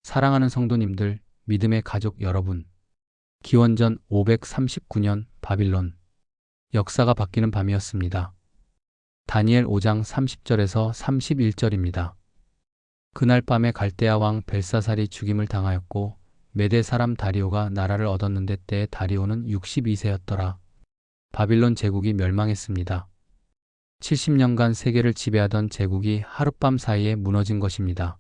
사랑하는 성도님들, 믿음의 가족 여러분. 기원전 539년 바빌론. 역사가 바뀌는 밤이었습니다. 다니엘 5장 30절에서 31절입니다. 그날 밤에 갈대아 왕 벨사살이 죽임을 당하였고 메대 사람 다리오가 나라를 얻었는데 때에 다리오는 62세였더라. 바빌론 제국이 멸망했습니다. 70년간 세계를 지배하던 제국이 하룻밤 사이에 무너진 것입니다.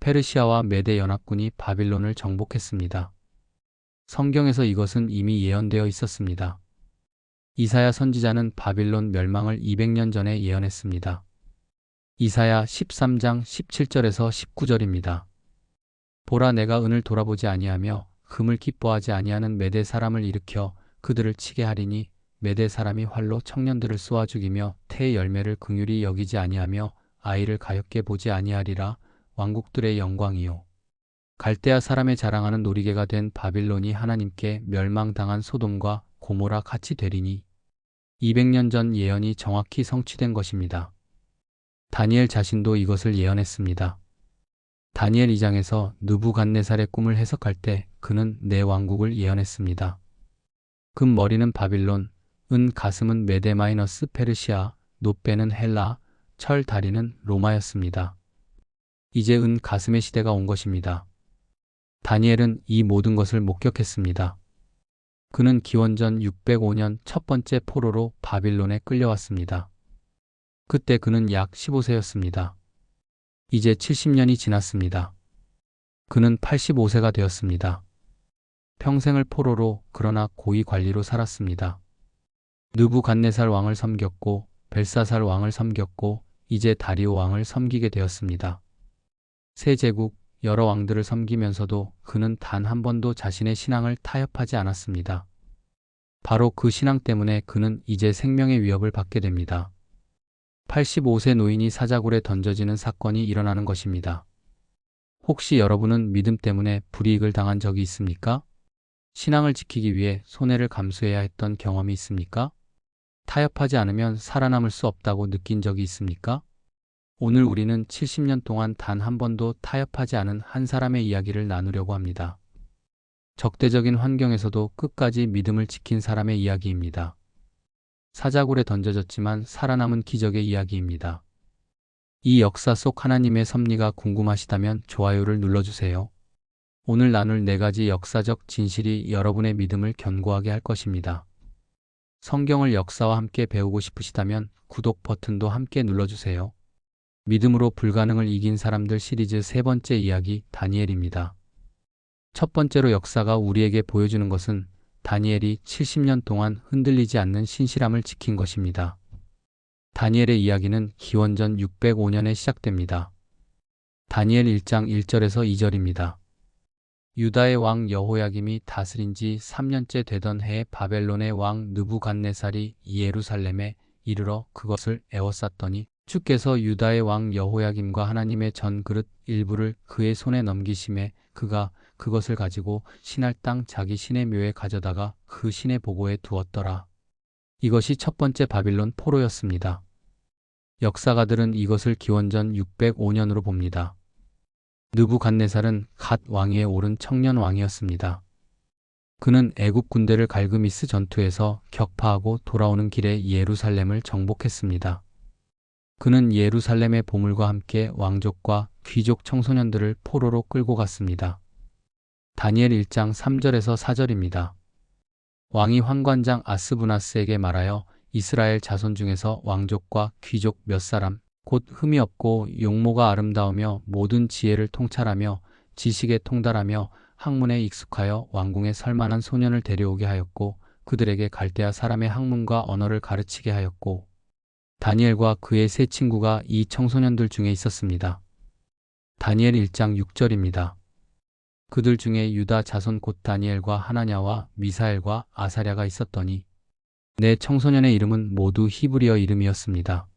페르시아와 메대 연합군이 바빌론을 정복했습니다. 성경에서 이것은 이미 예언되어 있었습니다. 이사야 선지자는 바빌론 멸망을 200년 전에 예언했습니다. 이사야 13장 17절에서 19절입니다. 보라, 내가 은을 돌아보지 아니하며 금을 기뻐하지 아니하는 메대 사람을 일으켜 그들을 치게 하리니 메대 사람이 활로 청년들을 쏘아 죽이며 태의 열매를 긍휼히 여기지 아니하며 아이를 가엾게 보지 아니하리라. 왕국들의 영광이요, 갈대아 사람의 자랑하는 놀이개가 된 바빌론이 하나님께 멸망당한 소돔과 고모라 같이 되리니 200년 전 예언이 정확히 성취된 것입니다. 다니엘 자신도 이것을 예언했습니다. 다니엘 2장에서 느부갓네살의 꿈을 해석할 때 그는 내 왕국을 예언했습니다. 금 머리는 바빌론, 은 가슴은 메데 마이너스 페르시아, 노빼는 헬라, 철 다리는 로마였습니다. 이제 은 가슴의 시대가 온 것입니다. 다니엘은 이 모든 것을 목격했습니다. 그는 기원전 605년 첫 번째 포로로 바빌론에 끌려왔습니다. 그때 그는 약 15세였습니다. 이제 70년이 지났습니다. 그는 85세가 되었습니다. 평생을 포로로, 그러나 고위 관리로 살았습니다. 느부갓네살 왕을 섬겼고 벨사살 왕을 섬겼고 이제 다리오 왕을 섬기게 되었습니다. 세 제국, 여러 왕들을 섬기면서도 그는 단 한 번도 자신의 신앙을 타협하지 않았습니다. 바로 그 신앙 때문에 그는 이제 생명의 위협을 받게 됩니다. 85세 노인이 사자굴에 던져지는 사건이 일어나는 것입니다. 혹시 여러분은 믿음 때문에 불이익을 당한 적이 있습니까? 신앙을 지키기 위해 손해를 감수해야 했던 경험이 있습니까? 타협하지 않으면 살아남을 수 없다고 느낀 적이 있습니까? 오늘 우리는 70년 동안 단 한 번도 타협하지 않은 한 사람의 이야기를 나누려고 합니다. 적대적인 환경에서도 끝까지 믿음을 지킨 사람의 이야기입니다. 사자굴에 던져졌지만 살아남은 기적의 이야기입니다. 이 역사 속 하나님의 섭리가 궁금하시다면 좋아요를 눌러주세요. 오늘 나눌 4가지 역사적 진실이 여러분의 믿음을 견고하게 할 것입니다. 성경을 역사와 함께 배우고 싶으시다면 구독 버튼도 함께 눌러주세요. 믿음으로 불가능을 이긴 사람들 시리즈 세 번째 이야기, 다니엘입니다. 첫 번째로 역사가 우리에게 보여주는 것은 다니엘이 70년 동안 흔들리지 않는 신실함을 지킨 것입니다. 다니엘의 이야기는 기원전 605년에 시작됩니다. 다니엘 1장 1절에서 2절입니다. 유다의 왕 여호야김이 다스린 지 3년째 되던 해에 바벨론의 왕 느부갓네살이 예루살렘에 이르러 그것을 에워쌌더니 주께서 유다의 왕 여호야김과 하나님의 전 그릇 일부를 그의 손에 넘기심에 그가 그것을 가지고 신할 땅 자기 신의 묘에 가져다가 그 신의 보고에 두었더라. 이것이 첫 번째 바빌론 포로였습니다. 역사가들은 이것을 기원전 605년으로 봅니다. 느부갓네살은 갓 왕위에 오른 청년 왕이었습니다. 그는 애굽 군대를 갈그미스 전투에서 격파하고 돌아오는 길에 예루살렘을 정복했습니다. 그는 예루살렘의 보물과 함께 왕족과 귀족 청소년들을 포로로 끌고 갔습니다. 다니엘 1장 3절에서 4절입니다. 왕이 환관장 아스부나스에게 말하여 이스라엘 자손 중에서 왕족과 귀족 몇 사람, 곧 흠이 없고 용모가 아름다우며 모든 지혜를 통찰하며 지식에 통달하며 학문에 익숙하여 왕궁에 설만한 소년을 데려오게 하였고 그들에게 갈대아 사람의 학문과 언어를 가르치게 하였고 다니엘과 그의 세 친구가 이 청소년들 중에 있었습니다. 다니엘 1장 6절입니다. 그들 중에 유다 자손 곧 다니엘과 하나냐와 미사엘과 아사랴가 있었더니 네 청소년의 이름은 모두 히브리어 이름이었습니다.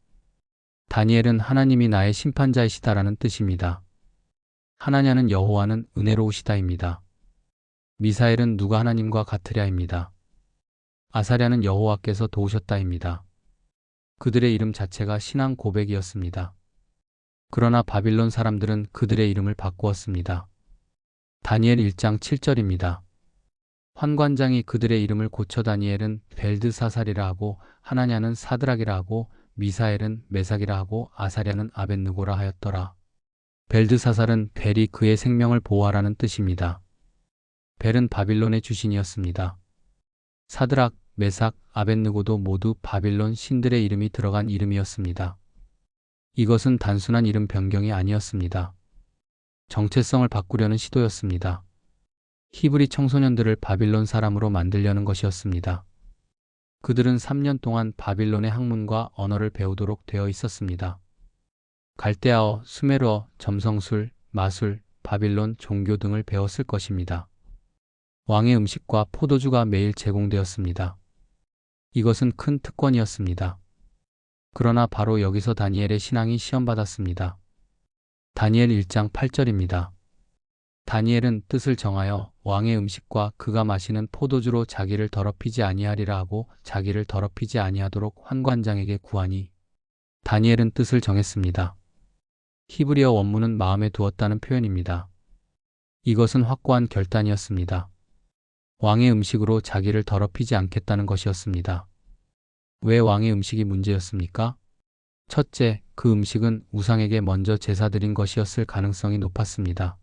다니엘은 하나님이 나의 심판자이시다라는 뜻입니다. 하나냐는 여호와는 은혜로우시다입니다. 미사엘은 누가 하나님과 같으랴입니다. 아사랴는 여호와께서 도우셨다입니다. 그들의 이름 자체가 신앙 고백이었습니다. 그러나 바빌론 사람들은 그들의 이름을 바꾸었습니다. 다니엘 1장 7절입니다. 환관장이 그들의 이름을 고쳐 다니엘은 벨드사살이라 하고 하나냐는 사드락이라 하고 미사엘은 메삭이라 하고 아사랴는 아벳느고라 하였더라. 벨드사살은 벨이 그의 생명을 보호하라는 뜻입니다. 벨은 바빌론의 주신이었습니다. 사드락, 메삭, 아벳느고도 모두 바빌론 신들의 이름이 들어간 이름이었습니다. 이것은 단순한 이름 변경이 아니었습니다. 정체성을 바꾸려는 시도였습니다. 히브리 청소년들을 바빌론 사람으로 만들려는 것이었습니다. 그들은 3년 동안 바빌론의 학문과 언어를 배우도록 되어 있었습니다. 갈대아어, 수메르어, 점성술, 마술, 바빌론 종교 등을 배웠을 것입니다. 왕의 음식과 포도주가 매일 제공되었습니다. 이것은 큰 특권이었습니다. 그러나 바로 여기서 다니엘의 신앙이 시험받았습니다. 다니엘 1장 8절입니다. 다니엘은 뜻을 정하여 왕의 음식과 그가 마시는 포도주로 자기를 더럽히지 아니하리라 하고 자기를 더럽히지 아니하도록 환관장에게 구하니, 다니엘은 뜻을 정했습니다. 히브리어 원문은 마음에 두었다는 표현입니다. 이것은 확고한 결단이었습니다. 왕의 음식으로 자기를 더럽히지 않겠다는 것이었습니다. 왜 왕의 음식이 문제였습니까? 첫째, 그 음식은 우상에게 먼저 제사드린 것이었을 가능성이 높았습니다.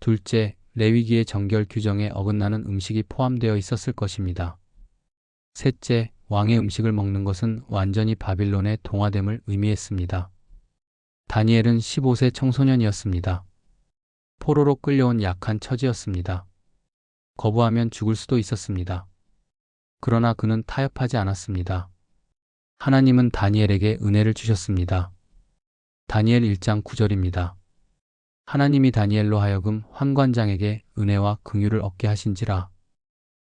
둘째, 레위기의 정결 규정에 어긋나는 음식이 포함되어 있었을 것입니다. 셋째, 왕의 음식을 먹는 것은 완전히 바빌론의 동화됨을 의미했습니다. 다니엘은 15세 청소년이었습니다. 포로로 끌려온 약한 처지였습니다. 거부하면 죽을 수도 있었습니다. 그러나 그는 타협하지 않았습니다. 하나님은 다니엘에게 은혜를 주셨습니다. 다니엘 1장 9절입니다. 하나님이 다니엘로 하여금 환관장에게 은혜와 긍휼을 얻게 하신지라.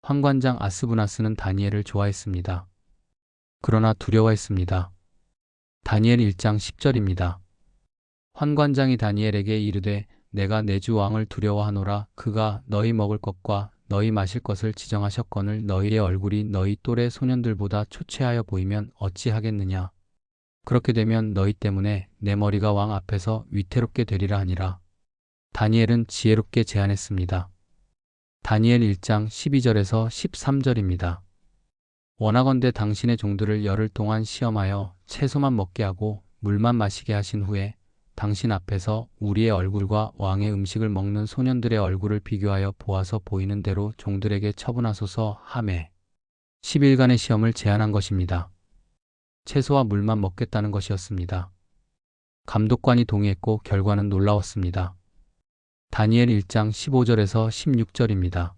환관장 아스부나스는 다니엘을 좋아했습니다. 그러나 두려워했습니다. 다니엘 1장 10절입니다. 환관장이 다니엘에게 이르되 내가 내 주 왕을 두려워하노라. 그가 너희 먹을 것과 너희 마실 것을 지정하셨거늘 너희의 얼굴이 너희 또래 소년들보다 초췌하여 보이면 어찌하겠느냐. 그렇게 되면 너희 때문에 내 머리가 왕 앞에서 위태롭게 되리라 하니라. 다니엘은 지혜롭게 제안했습니다. 다니엘 1장 12절에서 13절입니다. 원하건대 당신의 종들을 열흘 동안 시험하여 채소만 먹게 하고 물만 마시게 하신 후에 당신 앞에서 우리의 얼굴과 왕의 음식을 먹는 소년들의 얼굴을 비교하여 보아서 보이는 대로 종들에게 처분하소서 하매 10일간의 시험을 제안한 것입니다. 채소와 물만 먹겠다는 것이었습니다. 감독관이 동의했고 결과는 놀라웠습니다. 다니엘 1장 15절에서 16절입니다.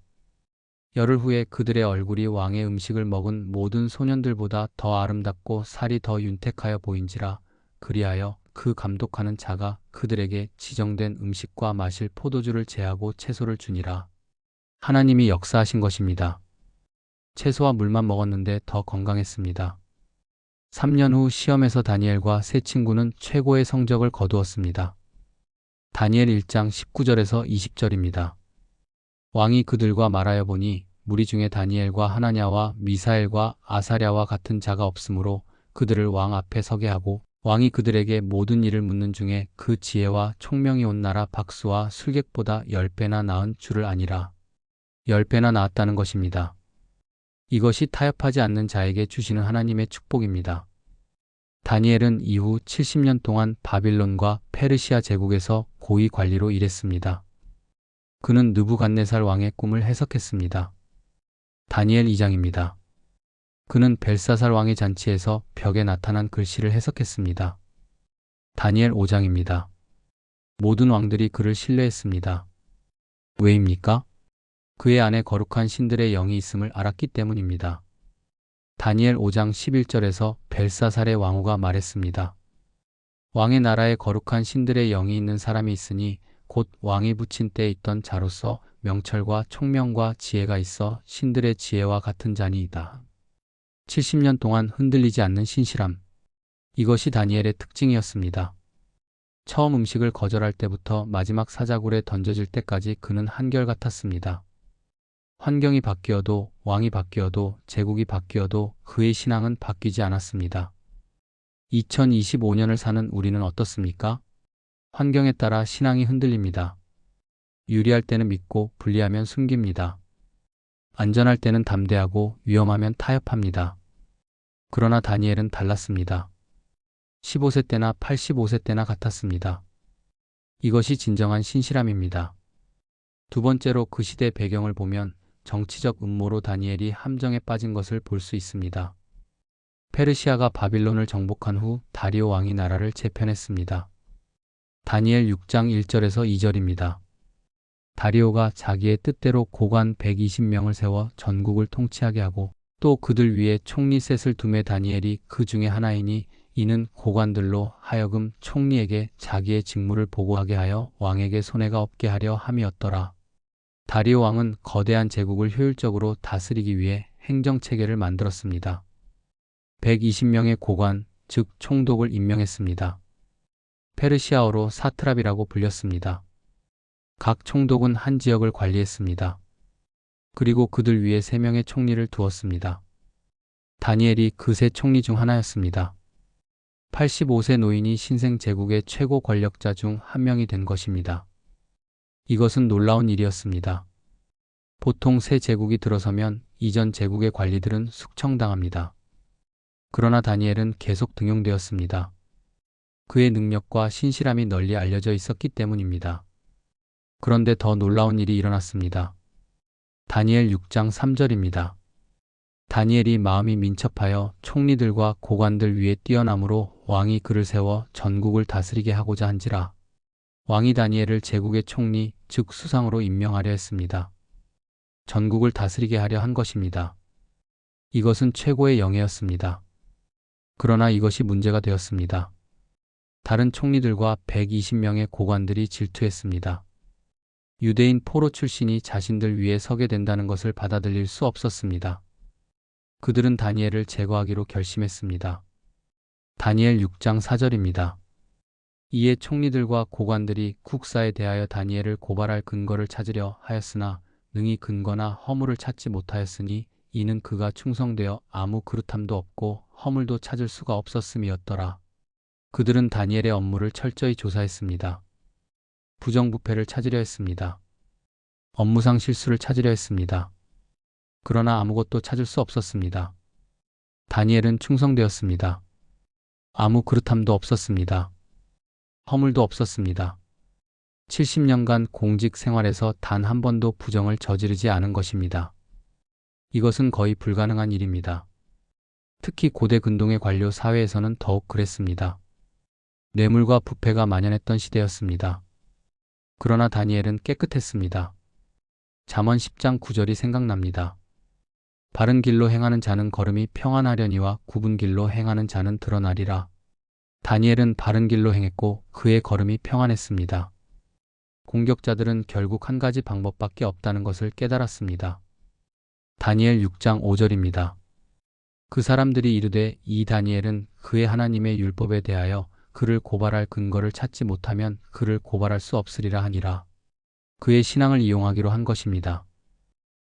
열흘 후에 그들의 얼굴이 왕의 음식을 먹은 모든 소년들보다 더 아름답고 살이 더 윤택하여 보인지라. 그리하여 그 감독하는 자가 그들에게 지정된 음식과 마실 포도주를 제하고 채소를 주니라. 하나님이 역사하신 것입니다. 채소와 물만 먹었는데 더 건강했습니다. 3년 후 시험에서 다니엘과 세 친구는 최고의 성적을 거두었습니다. 다니엘 1장 19절에서 20절입니다. 왕이 그들과 말하여 보니 무리 중에 다니엘과 하나냐와 미사엘과 아사랴와 같은 자가 없으므로 그들을 왕 앞에 서게 하고 왕이 그들에게 모든 일을 묻는 중에 그 지혜와 총명이 온 나라 박수와 술객보다 10배나 나은 줄을 아니라. 10배나 나았다는 것입니다. 이것이 타협하지 않는 자에게 주시는 하나님의 축복입니다. 다니엘은 이후 70년 동안 바빌론과 페르시아 제국에서 고위 관리로 일했습니다. 그는 느부갓네살 왕의 꿈을 해석했습니다. 다니엘 2장입니다. 그는 벨사살 왕의 잔치에서 벽에 나타난 글씨를 해석했습니다. 다니엘 5장입니다. 모든 왕들이 그를 신뢰했습니다. 왜입니까? 그의 안에 거룩한 신들의 영이 있음을 알았기 때문입니다. 다니엘 5장 11절에서 벨사살의 왕후가 말했습니다. 왕의 나라에 거룩한 신들의 영이 있는 사람이 있으니 곧 왕이 붙인 때에 있던 자로서 명철과 총명과 지혜가 있어 신들의 지혜와 같은 자니이다. 70년 동안 흔들리지 않는 신실함. 이것이 다니엘의 특징이었습니다. 처음 음식을 거절할 때부터 마지막 사자굴에 던져질 때까지 그는 한결같았습니다. 환경이 바뀌어도 왕이 바뀌어도 제국이 바뀌어도 그의 신앙은 바뀌지 않았습니다. 2025년을 사는 우리는 어떻습니까? 환경에 따라 신앙이 흔들립니다. 유리할 때는 믿고 불리하면 숨깁니다. 안전할 때는 담대하고 위험하면 타협합니다. 그러나 다니엘은 달랐습니다. 15세 때나 85세 때나 같았습니다. 이것이 진정한 신실함입니다. 두 번째로 그 시대 배경을 보면 정치적 음모로 다니엘이 함정에 빠진 것을 볼 수 있습니다. 페르시아가 바빌론을 정복한 후 다리오 왕이 나라를 재편했습니다. 다니엘 6장 1절에서 2절입니다. 다리오가 자기의 뜻대로 고관 120명을 세워 전국을 통치하게 하고 또 그들 위에 총리 셋을 두매 다니엘이 그 중에 하나이니 이는 고관들로 하여금 총리에게 자기의 직무를 보고하게 하여 왕에게 손해가 없게 하려 함이었더라. 다리오 왕은 거대한 제국을 효율적으로 다스리기 위해 행정체계를 만들었습니다. 120명의 고관, 즉 총독을 임명했습니다. 페르시아어로 사트랍이라고 불렸습니다. 각 총독은 한 지역을 관리했습니다. 그리고 그들 위에 3명의 총리를 두었습니다. 다니엘이 그 세 총리 중 하나였습니다. 85세 노인이 신생 제국의 최고 권력자 중 한 명이 된 것입니다. 이것은 놀라운 일이었습니다. 보통 새 제국이 들어서면 이전 제국의 관리들은 숙청당합니다. 그러나 다니엘은 계속 등용되었습니다. 그의 능력과 신실함이 널리 알려져 있었기 때문입니다. 그런데 더 놀라운 일이 일어났습니다. 다니엘 6장 3절입니다. 다니엘이 마음이 민첩하여 총리들과 고관들 위에 뛰어남으로 왕이 그를 세워 전국을 다스리게 하고자 한지라. 왕이 다니엘을 제국의 총리, 즉 수상으로 임명하려 했습니다. 전국을 다스리게 하려 한 것입니다. 이것은 최고의 영예였습니다. 그러나 이것이 문제가 되었습니다. 다른 총리들과 120명의 고관들이 질투했습니다. 유대인 포로 출신이 자신들 위에 서게 된다는 것을 받아들일 수 없었습니다. 그들은 다니엘을 제거하기로 결심했습니다. 다니엘 6장 4절입니다. 이에 총리들과 고관들이 국사에 대하여 다니엘을 고발할 근거를 찾으려 하였으나 능히 근거나 허물을 찾지 못하였으니 이는 그가 충성되어 아무 그릇함도 없고 허물도 찾을 수가 없었음이었더라. 그들은 다니엘의 업무를 철저히 조사했습니다. 부정부패를 찾으려 했습니다. 업무상 실수를 찾으려 했습니다. 그러나 아무것도 찾을 수 없었습니다. 다니엘은 충성되었습니다. 아무 그릇함도 없었습니다. 허물도 없었습니다. 70년간 공직 생활에서 단 한 번도 부정을 저지르지 않은 것입니다. 이것은 거의 불가능한 일입니다. 특히 고대 근동의 관료 사회에서는 더욱 그랬습니다. 뇌물과 부패가 만연했던 시대였습니다. 그러나 다니엘은 깨끗했습니다. 잠언 10장 9절이 생각납니다. 바른 길로 행하는 자는 걸음이 평안하려니와 굽은 길로 행하는 자는 드러나리라. 다니엘은 바른 길로 행했고 그의 걸음이 평안했습니다. 공격자들은 결국 한 가지 방법밖에 없다는 것을 깨달았습니다. 다니엘 6장 5절입니다. 그 사람들이 이르되 이 다니엘은 그의 하나님의 율법에 대하여 그를 고발할 근거를 찾지 못하면 그를 고발할 수 없으리라 하니라. 그의 신앙을 이용하기로 한 것입니다.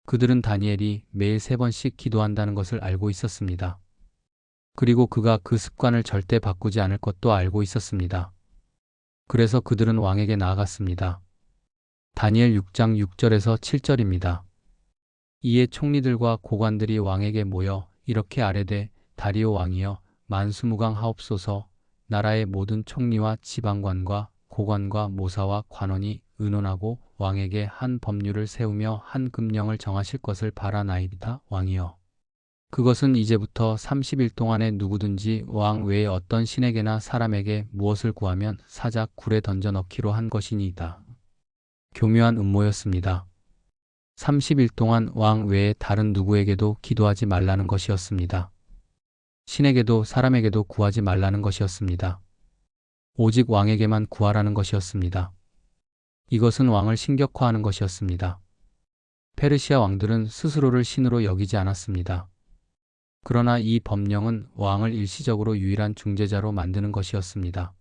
그들은 다니엘이 매일 3번씩 기도한다는 것을 알고 있었습니다. 그리고 그가 그 습관을 절대 바꾸지 않을 것도 알고 있었습니다. 그래서 그들은 왕에게 나아갔습니다. 다니엘 6장 6절에서 7절입니다. 이에 총리들과 고관들이 왕에게 모여 이렇게 아뢰되 다리오 왕이여 만수무강하옵소서. 나라의 모든 총리와 지방관과 고관과 모사와 관원이 의논하고 왕에게 한 법률을 세우며 한 금령을 정하실 것을 바라나이다. 왕이여 그것은 이제부터 30일 동안에 누구든지 왕 외에 어떤 신에게나 사람에게 무엇을 구하면 사작 굴에 던져 넣기로 한 것이니이다. 교묘한 음모였습니다. 30일 동안 왕 외에 다른 누구에게도 기도하지 말라는 것이었습니다. 신에게도 사람에게도 구하지 말라는 것이었습니다. 오직 왕에게만 구하라는 것이었습니다. 이것은 왕을 신격화하는 것이었습니다. 페르시아 왕들은 스스로를 신으로 여기지 않았습니다. 그러나 이 법령은 왕을 일시적으로 유일한 중재자로 만드는 것이었습니다.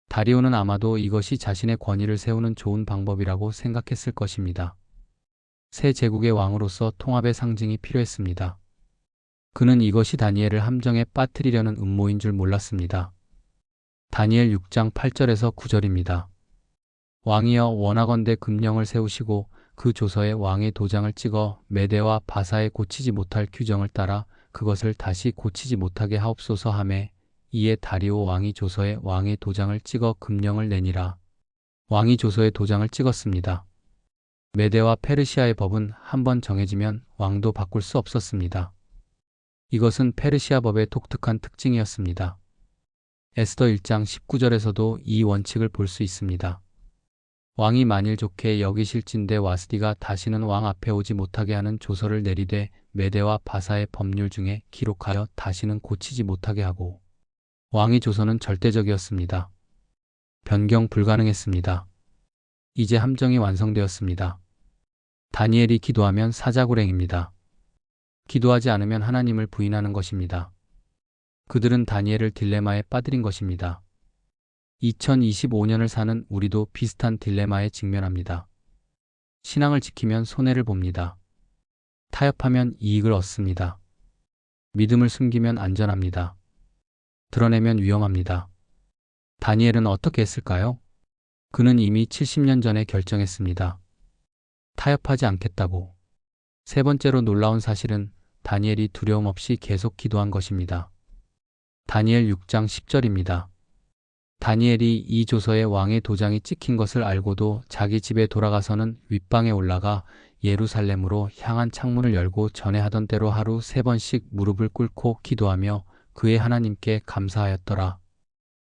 다리오는 아마도 이것이 자신의 권위를 세우는 좋은 방법이라고 생각했을 것입니다. 새 제국의 왕으로서 통합의 상징이 필요했습니다. 그는 이것이 다니엘을 함정에 빠뜨리려는 음모인 줄 몰랐습니다. 다니엘 6장 8절에서 9절입니다. 왕이여 원하건대 금령을 세우시고 그 조서에 왕의 도장을 찍어 메대와 바사에 고치지 못할 규정을 따라 그것을 다시 고치지 못하게 하옵소서 하매 이에 다리오 왕이 조서에 왕의 도장을 찍어 금령을 내니라. 왕이 조서에 도장을 찍었습니다. 메대와 페르시아의 법은 한번 정해지면 왕도 바꿀 수 없었습니다. 이것은 페르시아 법의 독특한 특징이었습니다. 에스더 1장 19절에서도 이 원칙을 볼 수 있습니다. 왕이 만일 좋게 여기실진대 와스디가 다시는 왕 앞에 오지 못하게 하는 조서를 내리되 메대와 바사의 법률 중에 기록하여 다시는 고치지 못하게 하고 왕의 조서는 절대적이었습니다. 변경 불가능했습니다. 이제 함정이 완성되었습니다. 다니엘이 기도하면 사자굴행입니다. 기도하지 않으면 하나님을 부인하는 것입니다. 그들은 다니엘을 딜레마에 빠뜨린 것입니다. 2025년을 사는 우리도 비슷한 딜레마에 직면합니다. 신앙을 지키면 손해를 봅니다. 타협하면 이익을 얻습니다. 믿음을 숨기면 안전합니다. 드러내면 위험합니다. 다니엘은 어떻게 했을까요? 그는 이미 70년 전에 결정했습니다. 타협하지 않겠다고. 세 번째로 놀라운 사실은 다니엘이 두려움 없이 계속 기도한 것입니다. 다니엘 6장 10절입니다. 다니엘이 이 조서에 왕의 도장이 찍힌 것을 알고도 자기 집에 돌아가서는 윗방에 올라가 예루살렘으로 향한 창문을 열고 전에 하던 대로 하루 3번씩 무릎을 꿇고 기도하며 그의 하나님께 감사하였더라.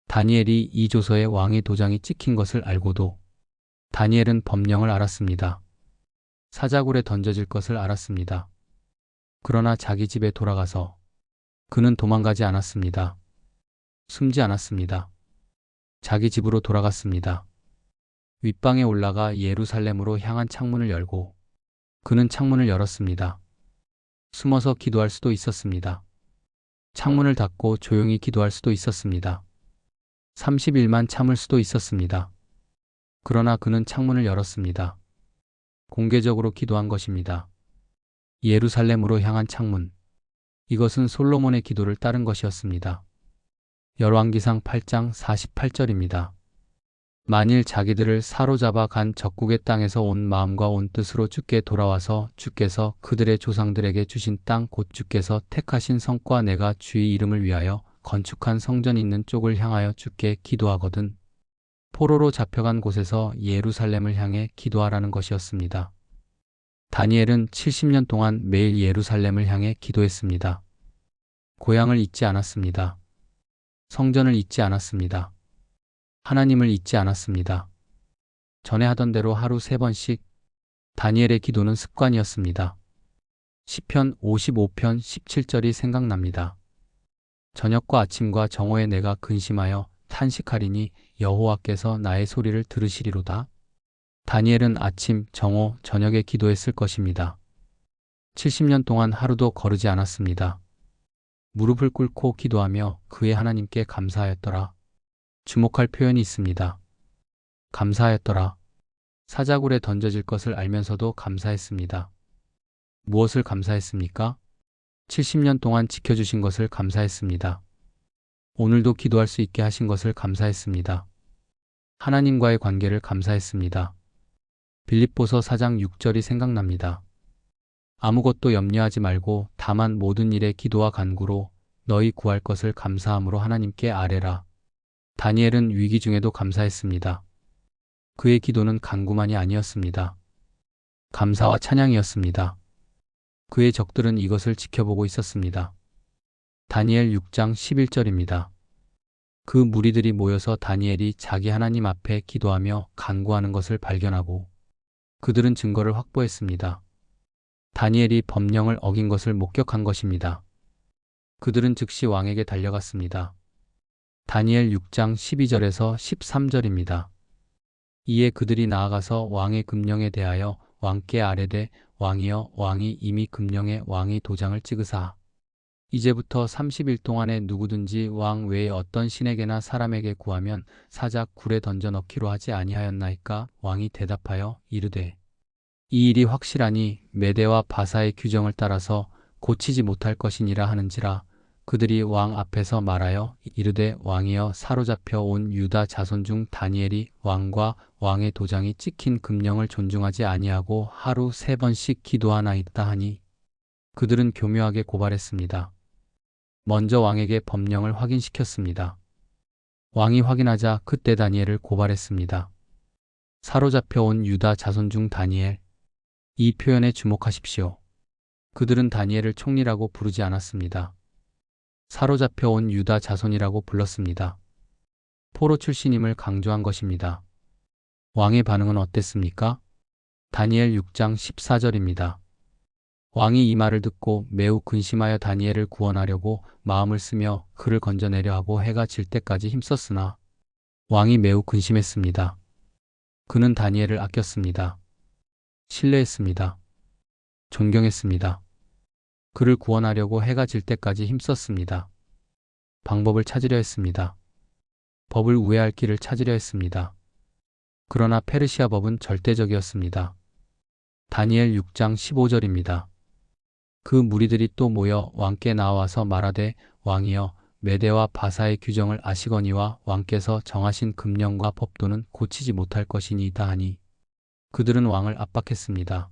다니엘이 이 조서에 왕의 도장이 찍힌 것을 알고도 다니엘은 법령을 알았습니다. 사자굴에 던져질 것을 알았습니다. 그러나 자기 집에 돌아가서 그는 도망가지 않았습니다. 숨지 않았습니다. 자기 집으로 돌아갔습니다. 윗방에 올라가 예루살렘으로 향한 창문을 열고 그는 창문을 열었습니다. 숨어서 기도할 수도 있었습니다. 창문을 닫고 조용히 기도할 수도 있었습니다. 30일만 참을 수도 있었습니다. 그러나 그는 창문을 열었습니다. 공개적으로 기도한 것입니다. 예루살렘으로 향한 창문. 이것은 솔로몬의 기도를 따른 것이었습니다. 열왕기상 8장 48절입니다. 만일 자기들을 사로잡아 간 적국의 땅에서 온 마음과 온 뜻으로 주께 돌아와서 주께서 그들의 조상들에게 주신 땅 곧 주께서 택하신 성과 내가 주의 이름을 위하여 건축한 성전 있는 쪽을 향하여 주께 기도하거든. 포로로 잡혀간 곳에서 예루살렘을 향해 기도하라는 것이었습니다. 다니엘은 70년 동안 매일 예루살렘을 향해 기도했습니다. 고향을 잊지 않았습니다. 성전을 잊지 않았습니다. 하나님을 잊지 않았습니다. 전에 하던 대로 하루 3번씩 다니엘의 기도는 습관이었습니다. 시편 55편 17절이 생각납니다. 저녁과 아침과 정오에 내가 근심하여 탄식하리니 여호와께서 나의 소리를 들으시리로다. 다니엘은 아침, 정오, 저녁에 기도했을 것입니다. 70년 동안 하루도 거르지 않았습니다. 무릎을 꿇고 기도하며 그의 하나님께 감사하였더라. 주목할 표현이 있습니다. 감사하였더라. 사자굴에 던져질 것을 알면서도 감사했습니다. 무엇을 감사했습니까? 70년 동안 지켜주신 것을 감사했습니다. 오늘도 기도할 수 있게 하신 것을 감사했습니다. 하나님과의 관계를 감사했습니다. 빌립보서 4장 6절이 생각납니다. 아무것도 염려하지 말고 다만 모든 일에 기도와 간구로 너희 구할 것을 감사함으로 하나님께 아뢰라. 다니엘은 위기 중에도 감사했습니다. 그의 기도는 간구만이 아니었습니다. 감사와 찬양이었습니다. 그의 적들은 이것을 지켜보고 있었습니다. 다니엘 6장 11절입니다. 그 무리들이 모여서 다니엘이 자기 하나님 앞에 기도하며 간구하는 것을 발견하고 그들은 증거를 확보했습니다. 다니엘이 법령을 어긴 것을 목격한 것입니다. 그들은 즉시 왕에게 달려갔습니다. 다니엘 6장 12절에서 13절입니다. 이에 그들이 나아가서 왕의 금령에 대하여 왕께 아뢰되 왕이여 왕이 이미 금령에 왕의 도장을 찍으사 이제부터 30일 동안에 누구든지 왕 외에 어떤 신에게나 사람에게 구하면 사자 굴에 던져 넣기로 하지 아니하였나이까. 왕이 대답하여 이르되 이 일이 확실하니 메대와 바사의 규정을 따라서 고치지 못할 것이니라 하는지라. 그들이 왕 앞에서 말하여 이르되 왕이여 사로잡혀 온 유다 자손 중 다니엘이 왕과 왕의 도장이 찍힌 금령을 존중하지 아니하고 하루 3번씩 기도하나이다 하니 그들은 교묘하게 고발했습니다. 먼저 왕에게 법령을 확인시켰습니다. 왕이 확인하자 그때 다니엘을 고발했습니다. 사로잡혀 온 유다 자손 중 다니엘. 이 표현에 주목하십시오. 그들은 다니엘을 총리라고 부르지 않았습니다. 사로잡혀 온 유다 자손이라고 불렀습니다. 포로 출신임을 강조한 것입니다. 왕의 반응은 어땠습니까? 다니엘 6장 14절입니다. 왕이 이 말을 듣고 매우 근심하여 다니엘을 구원하려고 마음을 쓰며 그를 건져내려 하고 해가 질 때까지 힘썼으나 왕이 매우 근심했습니다. 그는 다니엘을 아꼈습니다. 신뢰했습니다. 존경했습니다. 그를 구원하려고 해가 질 때까지 힘썼습니다. 방법을 찾으려 했습니다. 법을 우회할 길을 찾으려 했습니다. 그러나 페르시아 법은 절대적이었습니다. 다니엘 6장 15절입니다. 그 무리들이 또 모여 왕께 나와서 말하되 왕이여 메대와 바사의 규정을 아시거니와 왕께서 정하신 금령과 법도는 고치지 못할 것이니이다 하니 그들은 왕을 압박했습니다.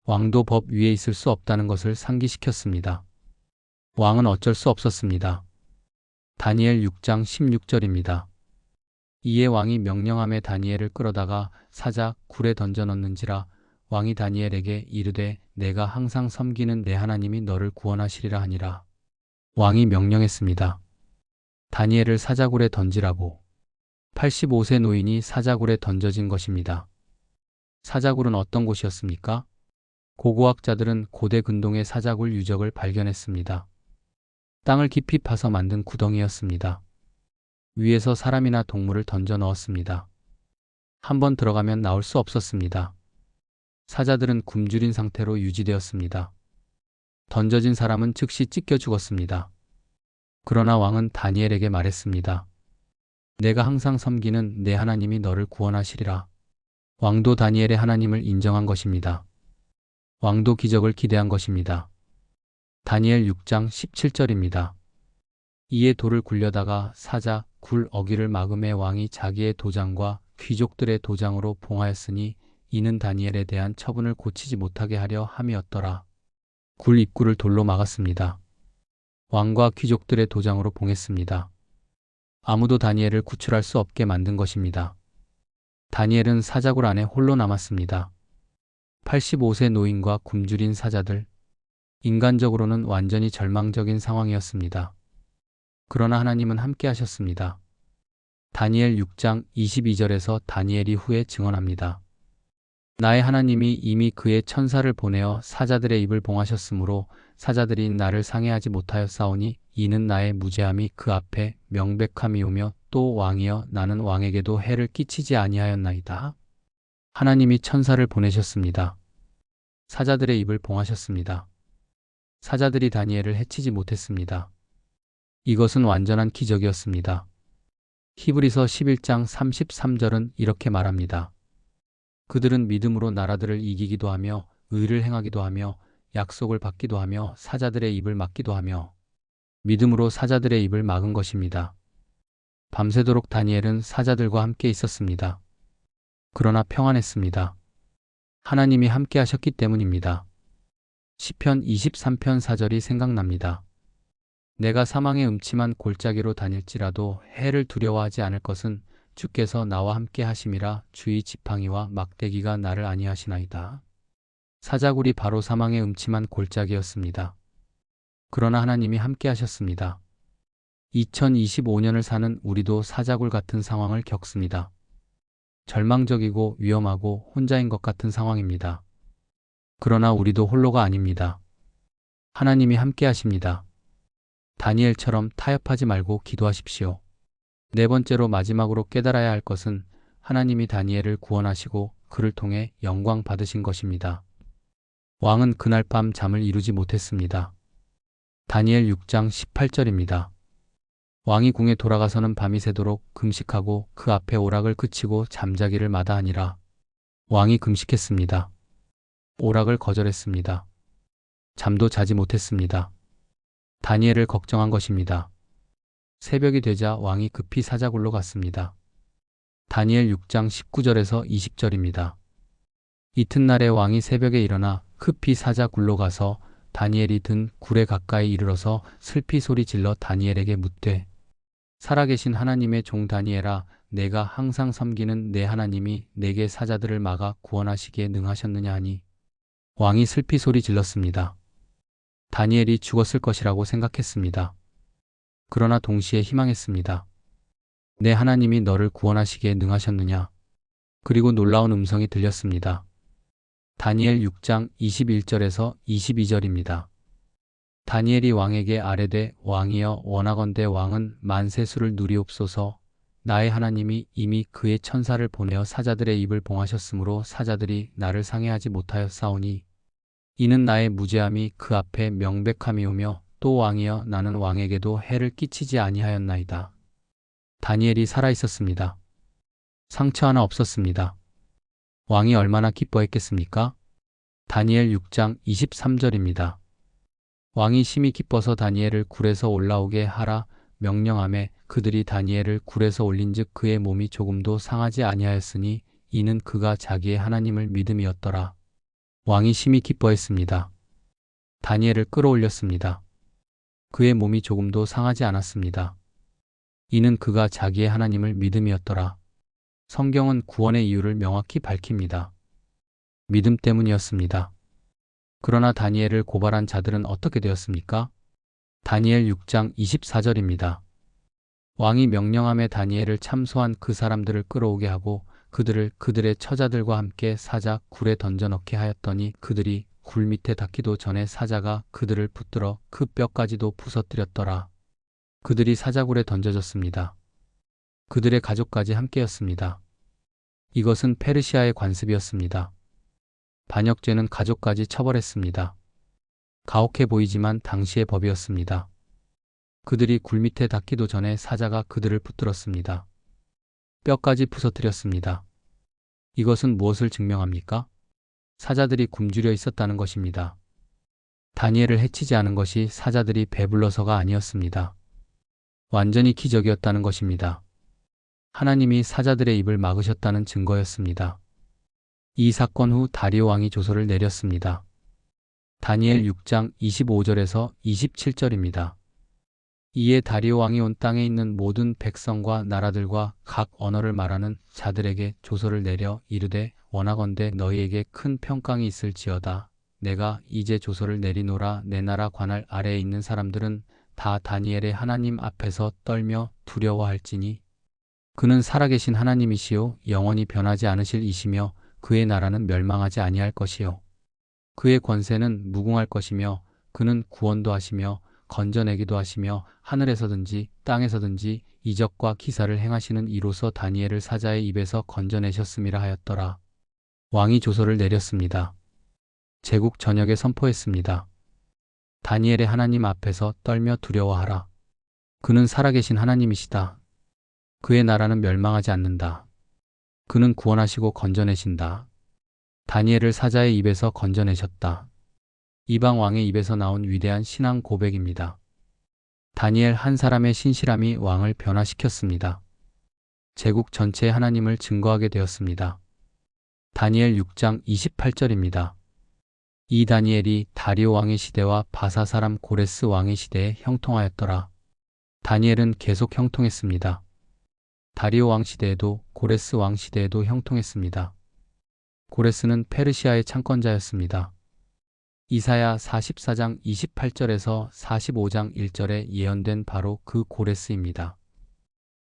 왕도 법 위에 있을 수 없다는 것을 상기시켰습니다. 왕은 어쩔 수 없었습니다. 다니엘 6장 16절입니다. 이에 왕이 명령함에 다니엘을 끌어다가 사자 굴에 던져 넣는지라 왕이 다니엘에게 이르되 내가 항상 섬기는 내 하나님이 너를 구원하시리라 하니라. 왕이 명령했습니다. 다니엘을 사자굴에 던지라고. 85세 노인이 사자굴에 던져진 것입니다. 사자굴은 어떤 곳이었습니까? 고고학자들은 고대 근동의 사자굴 유적을 발견했습니다. 땅을 깊이 파서 만든 구덩이였습니다. 위에서 사람이나 동물을 던져 넣었습니다. 한번 들어가면 나올 수 없었습니다. 사자들은 굶주린 상태로 유지되었습니다. 던져진 사람은 즉시 찢겨 죽었습니다. 그러나 왕은 다니엘에게 말했습니다. 내가 항상 섬기는 내 하나님이 너를 구원하시리라. 왕도 다니엘의 하나님을 인정한 것입니다. 왕도 기적을 기대한 것입니다. 다니엘 6장 17절입니다. 이에 돌을 굴려다가 사자 굴 어귀를 막음에 왕이 자기의 도장과 귀족들의 도장으로 봉하였으니 이는 다니엘에 대한 처분을 고치지 못하게 하려 함이었더라. 굴 입구를 돌로 막았습니다. 왕과 귀족들의 도장으로 봉했습니다. 아무도 다니엘을 구출할 수 없게 만든 것입니다. 다니엘은 사자굴 안에 홀로 남았습니다. 85세 노인과 굶주린 사자들. 인간적으로는 완전히 절망적인 상황이었습니다. 그러나 하나님은 함께 하셨습니다. 다니엘 6장 22절에서 다니엘이 후에 증언합니다. 나의 하나님이 이미 그의 천사를 보내어 사자들의 입을 봉하셨으므로 사자들이 나를 상해하지 못하였사오니 이는 나의 무죄함이 그 앞에 명백함이오며 또 왕이여 나는 왕에게도 해를 끼치지 아니하였나이다. 하나님이 천사를 보내셨습니다. 사자들의 입을 봉하셨습니다. 사자들이 다니엘을 해치지 못했습니다. 이것은 완전한 기적이었습니다. 히브리서 11장 33절은 이렇게 말합니다. 그들은 믿음으로 나라들을 이기기도 하며 의를 행하기도 하며 약속을 받기도 하며 사자들의 입을 막기도 하며 믿음으로 사자들의 입을 막은 것입니다. 밤새도록 다니엘은 사자들과 함께 있었습니다. 그러나 평안했습니다. 하나님이 함께 하셨기 때문입니다. 시편 23편 4절이 생각납니다. 내가 사망의 음침한 골짜기로 다닐지라도 해를 두려워하지 않을 것은 주께서 나와 함께 하심이라. 주의 지팡이와 막대기가 나를 안위하시나이다. 사자굴이 바로 사망의 음침한 골짜기였습니다. 그러나 하나님이 함께 하셨습니다. 2025년을 사는 우리도 사자굴 같은 상황을 겪습니다. 절망적이고 위험하고 혼자인 것 같은 상황입니다. 그러나 우리도 홀로가 아닙니다. 하나님이 함께 하십니다. 다니엘처럼 타협하지 말고 기도하십시오. 네 번째로 마지막으로 깨달아야 할 것은 하나님이 다니엘을 구원하시고 그를 통해 영광 받으신 것입니다. 왕은 그날 밤 잠을 이루지 못했습니다. 다니엘 6장 18절입니다. 왕이 궁에 돌아가서는 밤이 새도록 금식하고 그 앞에 오락을 그치고 잠자기를 마다하니라. 왕이 금식했습니다. 오락을 거절했습니다. 잠도 자지 못했습니다. 다니엘을 걱정한 것입니다. 새벽이 되자 왕이 급히 사자굴로 갔습니다. 다니엘 6장 19절에서 20절입니다. 이튿날에 왕이 새벽에 일어나 급히 사자굴로 가서 다니엘이 든 굴에 가까이 이르러서 슬피 소리 질러 다니엘에게 묻되 살아계신 하나님의 종 다니엘아, 내가 항상 섬기는 내 하나님이 내게 사자들을 막아 구원하시기에 능하셨느냐 하니 왕이 슬피 소리 질렀습니다. 다니엘이 죽었을 것이라고 생각했습니다. 그러나 동시에 희망했습니다. 내 하나님이 너를 구원하시기에 능하셨느냐? 그리고 놀라운 음성이 들렸습니다. 다니엘 6장 21절에서 22절입니다. 다니엘이 왕에게 아뢰되 왕이여 원하건대 왕은 만세수를 누리옵소서. 나의 하나님이 이미 그의 천사를 보내어 사자들의 입을 봉하셨으므로 사자들이 나를 상해하지 못하였사오니 이는 나의 무죄함이 그 앞에 명백함이오며 또 왕이여 나는 왕에게도 해를 끼치지 아니하였나이다. 다니엘이 살아있었습니다. 상처 하나 없었습니다. 왕이 얼마나 기뻐했겠습니까? 다니엘 6장 23절입니다. 왕이 심히 기뻐서 다니엘을 굴에서 올라오게 하라 명령하매 그들이 다니엘을 굴에서 올린즉 그의 몸이 조금도 상하지 아니하였으니 이는 그가 자기의 하나님을 믿음이었더라. 왕이 심히 기뻐했습니다. 다니엘을 끌어올렸습니다. 그의 몸이 조금도 상하지 않았습니다. 이는 그가 자기의 하나님을 믿음이었더라. 성경은 구원의 이유를 명확히 밝힙니다. 믿음 때문이었습니다. 그러나 다니엘을 고발한 자들은 어떻게 되었습니까? 다니엘 6장 24절입니다. 왕이 명령함에 다니엘을 참소한 그 사람들을 끌어오게 하고 그들을 그들의 처자들과 함께 사자 굴에 던져넣게 하였더니 그들이 굴 밑에 닿기도 전에 사자가 그들을 붙들어 그 뼈까지도 부서뜨렸더라. 그들이 사자굴에 던져졌습니다. 그들의 가족까지 함께였습니다. 이것은 페르시아의 관습이었습니다. 반역죄는 가족까지 처벌했습니다. 가혹해 보이지만 당시의 법이었습니다. 그들이 굴 밑에 닿기도 전에 사자가 그들을 붙들었습니다. 뼈까지 부서뜨렸습니다. 이것은 무엇을 증명합니까? 사자들이 굶주려 있었다는 것입니다. 다니엘을 해치지 않은 것이 사자들이 배불러서가 아니었습니다. 완전히 기적이었다는 것입니다. 하나님이 사자들의 입을 막으셨다는 증거였습니다. 이 사건 후 다리오 왕이 조서를 내렸습니다. 다니엘 6장 25절에서 27절입니다. 이에 다리오 왕이 온 땅에 있는 모든 백성과 나라들과 각 언어를 말하는 자들에게 조서를 내려 이르되 원하건대 너희에게 큰 평강이 있을지어다. 내가 이제 조서를 내리노라. 내 나라 관할 아래에 있는 사람들은 다 다니엘의 하나님 앞에서 떨며 두려워할지니 그는 살아계신 하나님이시요 영원히 변하지 않으실 이시며 그의 나라는 멸망하지 아니할 것이요 그의 권세는 무궁할 것이며 그는 구원도 하시며 건져내기도 하시며 하늘에서든지 땅에서든지 이적과 기사를 행하시는 이로서 다니엘을 사자의 입에서 건져내셨음이라 하였더라. 왕이 조서를 내렸습니다. 제국 전역에 선포했습니다. 다니엘의 하나님 앞에서 떨며 두려워하라. 그는 살아계신 하나님이시다. 그의 나라는 멸망하지 않는다. 그는 구원하시고 건져내신다. 다니엘을 사자의 입에서 건져내셨다. 이방 왕의 입에서 나온 위대한 신앙 고백입니다. 다니엘 한 사람의 신실함이 왕을 변화시켰습니다. 제국 전체의 하나님을 증거하게 되었습니다. 다니엘 6장 28절입니다. 이 다니엘이 다리오 왕의 시대와 바사 사람 고레스 왕의 시대에 형통하였더라. 다니엘은 계속 형통했습니다. 다리오 왕 시대에도 고레스 왕 시대에도 형통했습니다. 고레스는 페르시아의 창건자였습니다. 이사야 44장 28절에서 45장 1절에 예언된 바로 그 고레스입니다.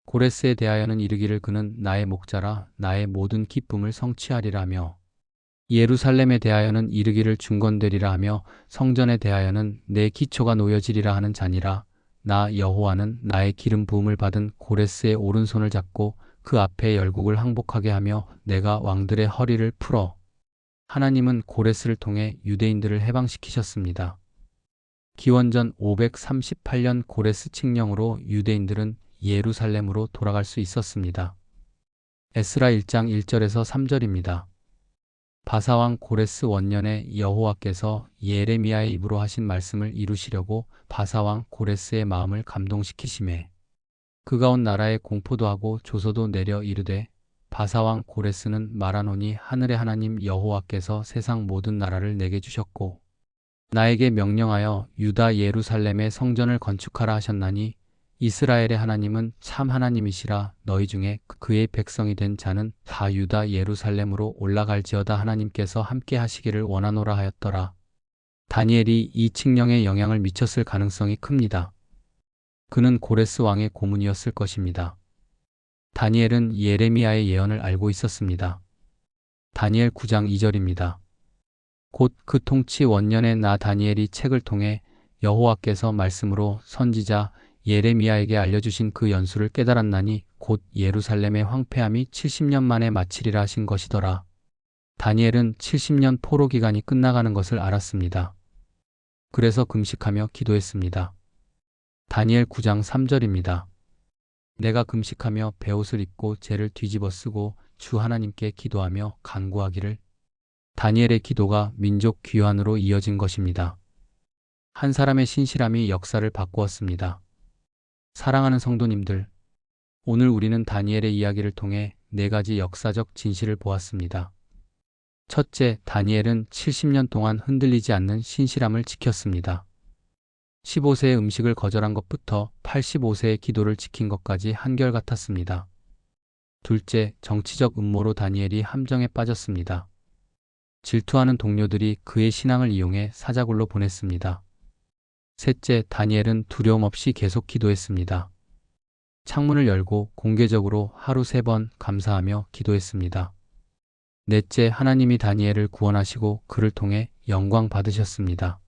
고레스에 대하여는 이르기를 그는 나의 목자라 나의 모든 기쁨을 성취하리라 하며 예루살렘에 대하여는 이르기를 중건되리라 하며 성전에 대하여는 내 기초가 놓여지리라 하는 자니라. 나 여호와는 나의 기름 부음을 받은 고레스의 오른손을 잡고 그 앞에 열국을 항복하게 하며 내가 왕들의 허리를 풀어 하나님은 고레스를 통해 유대인들을 해방시키셨습니다. 기원전 538년 고레스 칙령으로 유대인들은 예루살렘으로 돌아갈 수 있었습니다. 에스라 1장 1절에서 3절입니다. 바사왕 고레스 원년에 여호와께서 예레미야의 입으로 하신 말씀을 이루시려고 바사왕 고레스의 마음을 감동시키시매 그가 온 나라에 공포도 하고 조서도 내려 이르되 바사왕 고레스는 말하노니 하늘의 하나님 여호와께서 세상 모든 나라를 내게 주셨고 나에게 명령하여 유다 예루살렘의 성전을 건축하라 하셨나니 이스라엘의 하나님은 참 하나님이시라. 너희 중에 그의 백성이 된 자는 다 유다 예루살렘으로 올라갈지어다. 하나님께서 함께 하시기를 원하노라 하였더라. 다니엘이 이 칙령에 영향을 미쳤을 가능성이 큽니다. 그는 고레스 왕의 고문이었을 것입니다. 다니엘은 예레미야의 예언을 알고 있었습니다. 다니엘 9장 2절입니다. 곧 그 통치 원년에 나 다니엘이 책을 통해 여호와께서 말씀으로 선지자 예레미야에게 알려주신 그 연수를 깨달았나니 곧 예루살렘의 황폐함이 70년 만에 마치리라 하신 것이더라. 다니엘은 70년 포로 기간이 끝나가는 것을 알았습니다. 그래서 금식하며 기도했습니다. 다니엘 9장 3절입니다. 내가 금식하며 베옷을 입고 재를 뒤집어 쓰고 주 하나님께 기도하며 간구하기를. 다니엘의 기도가 민족 귀환으로 이어진 것입니다. 한 사람의 신실함이 역사를 바꾸었습니다. 사랑하는 성도님들, 오늘 우리는 다니엘의 이야기를 통해 4가지 역사적 진실을 보았습니다. 첫째, 다니엘은 70년 동안 흔들리지 않는 신실함을 지켰습니다. 15세의 음식을 거절한 것부터 85세의 기도를 지킨 것까지 한결같았습니다. 둘째, 정치적 음모로 다니엘이 함정에 빠졌습니다. 질투하는 동료들이 그의 신앙을 이용해 사자굴로 보냈습니다. 셋째, 다니엘은 두려움 없이 계속 기도했습니다. 창문을 열고 공개적으로 하루 3번 감사하며 기도했습니다. 넷째, 하나님이 다니엘을 구원하시고 그를 통해 영광 받으셨습니다.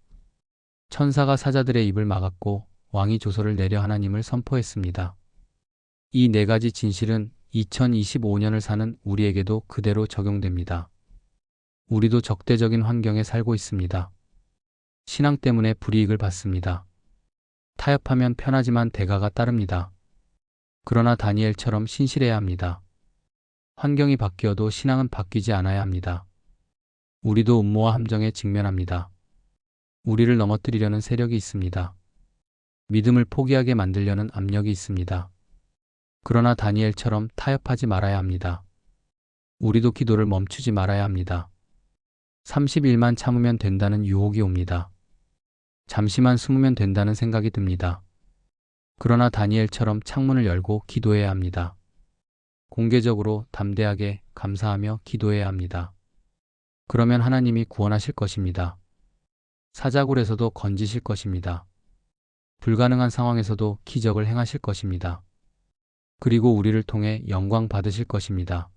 천사가 사자들의 입을 막았고 왕이 조서를 내려 하나님을 선포했습니다. 이 4가지 진실은 2025년을 사는 우리에게도 그대로 적용됩니다. 우리도 적대적인 환경에 살고 있습니다. 신앙 때문에 불이익을 받습니다. 타협하면 편하지만 대가가 따릅니다. 그러나 다니엘처럼 신실해야 합니다. 환경이 바뀌어도 신앙은 바뀌지 않아야 합니다. 우리도 음모와 함정에 직면합니다. 우리를 넘어뜨리려는 세력이 있습니다. 믿음을 포기하게 만들려는 압력이 있습니다. 그러나 다니엘처럼 타협하지 말아야 합니다. 우리도 기도를 멈추지 말아야 합니다. 30일만 참으면 된다는 유혹이 옵니다. 잠시만 숨으면 된다는 생각이 듭니다. 그러나 다니엘처럼 창문을 열고 기도해야 합니다. 공개적으로 담대하게 감사하며 기도해야 합니다. 그러면 하나님이 구원하실 것입니다. 사자굴에서도 건지실 것입니다. 불가능한 상황에서도 기적을 행하실 것입니다. 그리고 우리를 통해 영광 받으실 것입니다.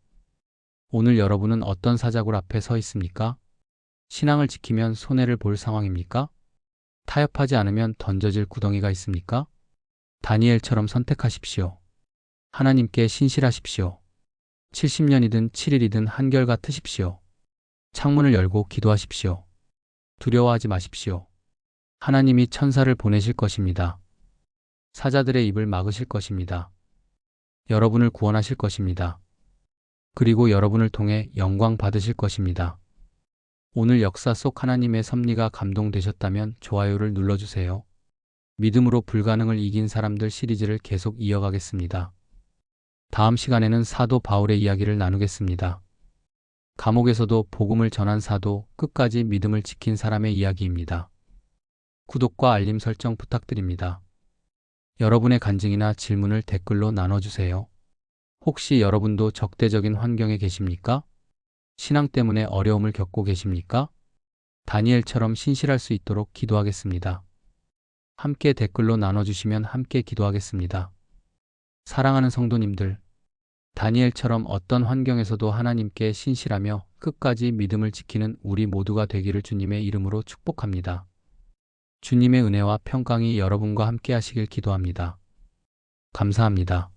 오늘 여러분은 어떤 사자굴 앞에 서 있습니까? 신앙을 지키면 손해를 볼 상황입니까? 타협하지 않으면 던져질 구덩이가 있습니까? 다니엘처럼 선택하십시오. 하나님께 신실하십시오. 70년이든 7일이든 한결같으십시오. 창문을 열고 기도하십시오. 두려워하지 마십시오. 하나님이 천사를 보내실 것입니다. 사자들의 입을 막으실 것입니다. 여러분을 구원하실 것입니다. 그리고 여러분을 통해 영광 받으실 것입니다. 오늘 역사 속 하나님의 섭리가 감동되셨다면 좋아요를 눌러주세요. 믿음으로 불가능을 이긴 사람들 시리즈를 계속 이어가겠습니다. 다음 시간에는 사도 바울의 이야기를 나누겠습니다. 감옥에서도 복음을 전한 사도, 끝까지 믿음을 지킨 사람의 이야기입니다. 구독과 알림 설정 부탁드립니다. 여러분의 간증이나 질문을 댓글로 나눠주세요. 혹시 여러분도 적대적인 환경에 계십니까? 신앙 때문에 어려움을 겪고 계십니까? 다니엘처럼 신실할 수 있도록 기도하겠습니다. 함께 댓글로 나눠주시면 함께 기도하겠습니다. 사랑하는 성도님들, 다니엘처럼 어떤 환경에서도 하나님께 신실하며 끝까지 믿음을 지키는 우리 모두가 되기를 주님의 이름으로 축복합니다. 주님의 은혜와 평강이 여러분과 함께 하시길 기도합니다. 감사합니다.